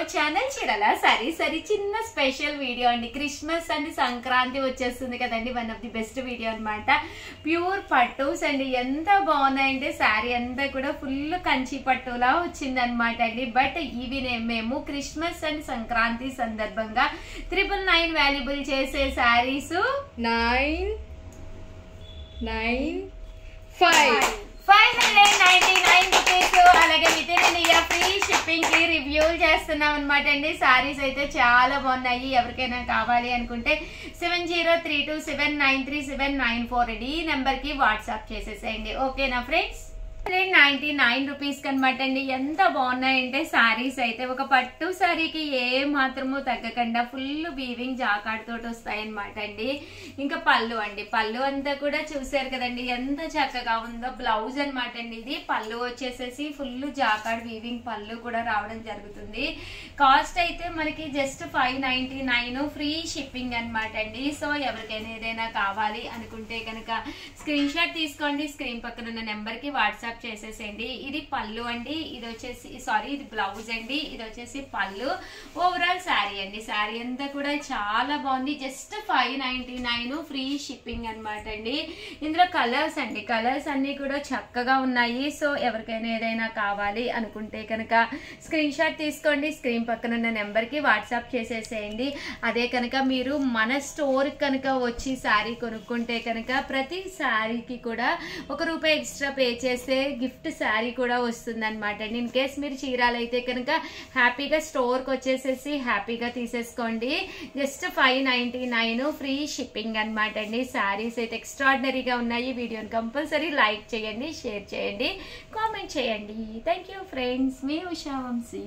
Our channel చీరల సరి చిన్న స్పెషల్ వీడియో అండి. క్రిస్మస్ అండ్ సంక్రాంతి వచ్చేస్తుంది కదండి. One of the best video అనమాట. ప్యూర్ పట్టుస్ అండి. ఎంత బాగున్నాయంటే శారీ అంతా కూడా ఫుల్ కంచి పట్టులా వచ్చింది అనమాట అండి. బట్ ఇవి మేము క్రిస్మస్ అండ్ సంక్రాంతి సందర్భంగా 999 వాల్యుబుల్ చేసే శారీస్ 599 రూపీస్. అలాగే with in India free shipping కి రివ్యూలు చేస్తున్నాం అనమాట అండి. సారీస్ అయితే చాలా బాగున్నాయి. ఎవరికైనా కావాలి అనుకుంటే 7032793794 ఈ నెంబర్ కి వాట్సాప్ చేసేసేయండి. ఓకేనా ఫ్రెండ్స్? 99 రూపీస్ అనమాట అండి. ఎంత బాగున్నాయంటే శారీస్ అయితే ఒక పట్టు శారీకి ఏ మాత్రము తగ్గకుండా ఫుల్ వీవింగ్ జాకాడ్ తోటి వస్తాయి అనమాట అండి. ఇంకా పళ్ళు అండి, పళ్ళు అంతా కూడా చూసారు కదండి ఎంత చక్కగా ఉందో. బ్లౌజ్ అనమాట అండి. ఇది పళ్ళు వచ్చేసేసి ఫుల్ జాకాడ్ వీవింగ్ పళ్ళు కూడా రావడం జరుగుతుంది. కాస్ట్ అయితే మనకి జస్ట్ 599 ఫ్రీ షిప్పింగ్ అనమాట అండి. సో ఎవరికైనా ఏదైనా కావాలి అనుకుంటే కనుక స్క్రీన్ షాట్ తీసుకోండి. స్క్రీన్ పక్కన ఉన్న నెంబర్ కి వాట్సాప్ చేసేసేయండి. ఇది పళ్ళు అండి, ఇది వచ్చేసి ఇది బ్లౌజ్ అండి, ఇది వచ్చేసి పళ్ళు. ఓవరాల్ శారీ అండి. శారీ అంతా కూడా చాలా బాగుంది. జస్ట్ 599 ఫ్రీ షిప్పింగ్ అనమాట అండి. ఇందులో కలర్స్ అండి, కలర్స్ అన్ని కూడా చక్కగా ఉన్నాయి. సో ఎవరికైనా ఏదైనా కావాలి అనుకుంటే కనుక స్క్రీన్ షాట్ తీసుకోండి. స్క్రీన్ పక్కన ఉన్న నెంబర్ కి వాట్సాప్ చేసేసేయండి. అదే కనుక మీరు మన స్టోర్ కనుక వచ్చి శారీ కొనుక్కుంటే కనుక ప్రతి శారీకి కూడా ₹1 ఎక్స్ట్రా పే చేస్తే గిఫ్ట్ శారీ కూడా వస్తుంది అనమాట అండి. ఇన్ కేస్ మీరు చీరాలు అయితే కనుక హ్యాపీగా స్టోర్కి వచ్చేసేసి హ్యాపీగా తీసేసుకోండి. జస్ట్ 599 ఫ్రీ షిప్పింగ్ అనమాట అండి. శారీస్ అయితే ఎక్స్ట్రాడినరీగా ఉన్నాయి. వీడియోని కంపల్సరీ లైక్ చేయండి, షేర్ చేయండి, కామెంట్ చేయండి. Thank you friends. మీ ఉషా వంశీ.